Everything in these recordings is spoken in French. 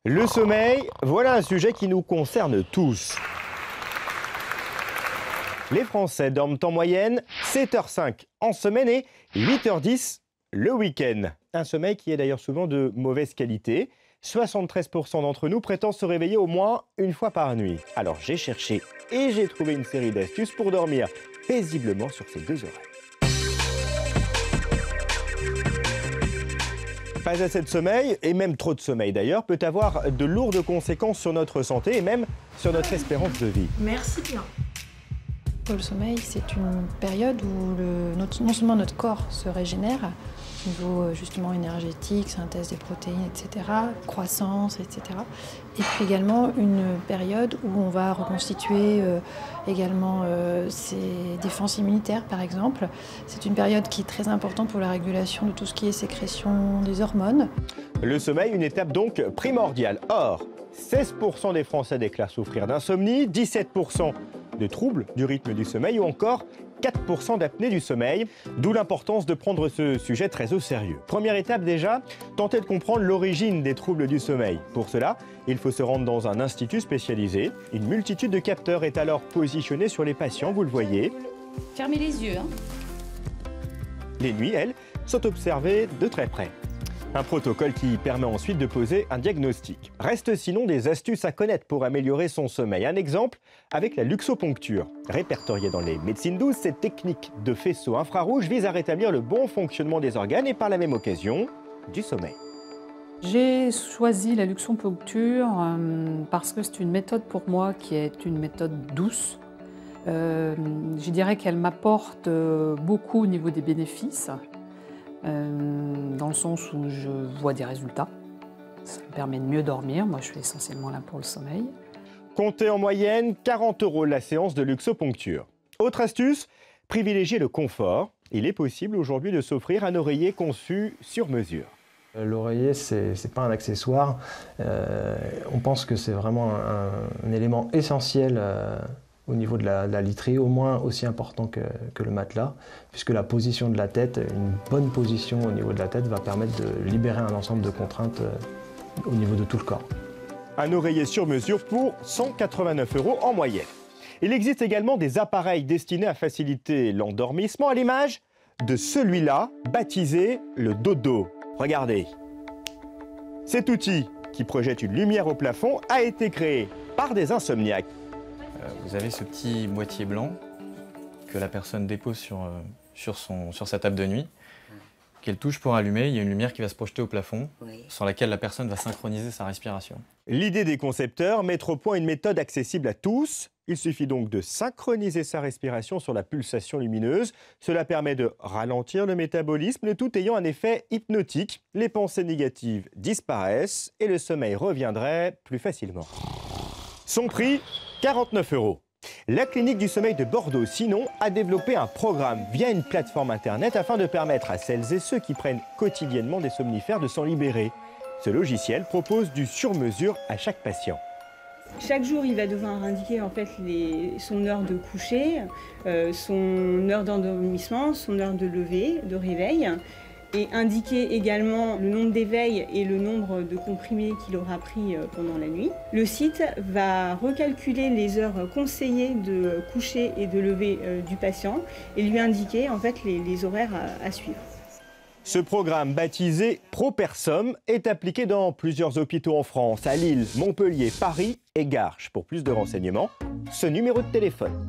Le sommeil, voilà un sujet qui nous concerne tous. Les Français dorment en moyenne 7h05 en semaine et 8h10 le week-end. Un sommeil qui est d'ailleurs souvent de mauvaise qualité. 73% d'entre nous prétendent se réveiller au moins une fois par nuit. Alors j'ai cherché et j'ai trouvé une série d'astuces pour dormir paisiblement sur ces deux oreilles. Pas assez de sommeil, et même trop de sommeil d'ailleurs, peut avoir de lourdes conséquences sur notre santé et même sur notre espérance de vie. Merci bien. Le sommeil, c'est une période où non seulement notre corps se régénère, au niveau justement énergétique, synthèse des protéines, etc., croissance, etc. Et puis également une période où on va reconstituer également ses défenses immunitaires, par exemple. C'est une période qui est très importante pour la régulation de tout ce qui est sécrétion des hormones. Le sommeil, une étape donc primordiale. Or, 16% des Français déclarent souffrir d'insomnie, 17% de troubles du rythme du sommeil ou encore 4% d'apnée du sommeil, d'où l'importance de prendre ce sujet très au sérieux. Première étape déjà, tenter de comprendre l'origine des troubles du sommeil. Pour cela, il faut se rendre dans un institut spécialisé. Une multitude de capteurs est alors positionnée sur les patients, vous le voyez. Fermez les yeux. Les nuits, elles, sont observées de très près. Un protocole qui permet ensuite de poser un diagnostic. Reste sinon des astuces à connaître pour améliorer son sommeil. Un exemple avec la luxoponcture. Répertoriée dans les médecines douces, cette technique de faisceau infrarouge vise à rétablir le bon fonctionnement des organes et par la même occasion, du sommeil. J'ai choisi la luxoponcture parce que c'est une méthode pour moi qui est une méthode douce. Je dirais qu'elle m'apporte beaucoup au niveau des bénéfices. Dans le sens où je vois des résultats. Ça me permet de mieux dormir. Moi, je suis essentiellement là pour le sommeil. Comptez en moyenne 40 € la séance de luxoponcture. Autre astuce, privilégier le confort. Il est possible aujourd'hui de s'offrir un oreiller conçu sur mesure. L'oreiller, c'est pas un accessoire. On pense que c'est vraiment un élément essentiel au niveau de la literie, au moins aussi important que le matelas, puisque la position de la tête, une bonne position au niveau de la tête va permettre de libérer un ensemble de contraintes au niveau de tout le corps. Un oreiller sur mesure pour 189 € en moyenne. Il existe également des appareils destinés à faciliter l'endormissement, à l'image de celui-là, baptisé le dodo. Regardez. Cet outil, qui projette une lumière au plafond, a été créé par des insomniaques. Vous avez ce petit boîtier blanc que la personne dépose sur sa table de nuit, qu'elle touche pour allumer. Il y a une lumière qui va se projeter au plafond, sur laquelle la personne va synchroniser sa respiration. L'idée des concepteurs, mettre au point une méthode accessible à tous. Il suffit donc de synchroniser sa respiration sur la pulsation lumineuse. Cela permet de ralentir le métabolisme, le tout ayant un effet hypnotique. Les pensées négatives disparaissent et le sommeil reviendrait plus facilement. Son prix, 49 €. La clinique du sommeil de Bordeaux, sinon, a développé un programme via une plateforme internet afin de permettre à celles et ceux qui prennent quotidiennement des somnifères de s'en libérer. Ce logiciel propose du sur-mesure à chaque patient. Chaque jour, il va devoir indiquer en fait son heure de coucher, son heure d'endormissement, son heure de lever, de réveil, et indiquer également le nombre d'éveils et le nombre de comprimés qu'il aura pris pendant la nuit. Le site va recalculer les heures conseillées de coucher et de lever du patient et lui indiquer en fait les horaires à suivre. Ce programme baptisé ProPersom est appliqué dans plusieurs hôpitaux en France, à Lille, Montpellier, Paris et Garches. Pour plus de renseignements, ce numéro de téléphone.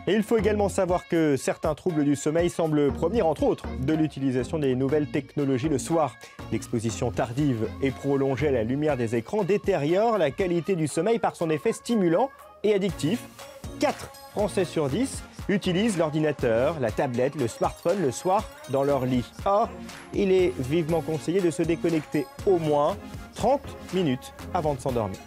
Et il faut également savoir que certains troubles du sommeil semblent provenir, entre autres, de l'utilisation des nouvelles technologies le soir. L'exposition tardive et prolongée à la lumière des écrans détériore la qualité du sommeil par son effet stimulant et addictif. 4 Français sur 10 utilisent l'ordinateur, la tablette, le smartphone le soir dans leur lit. Or, il est vivement conseillé de se déconnecter au moins 30 minutes avant de s'endormir.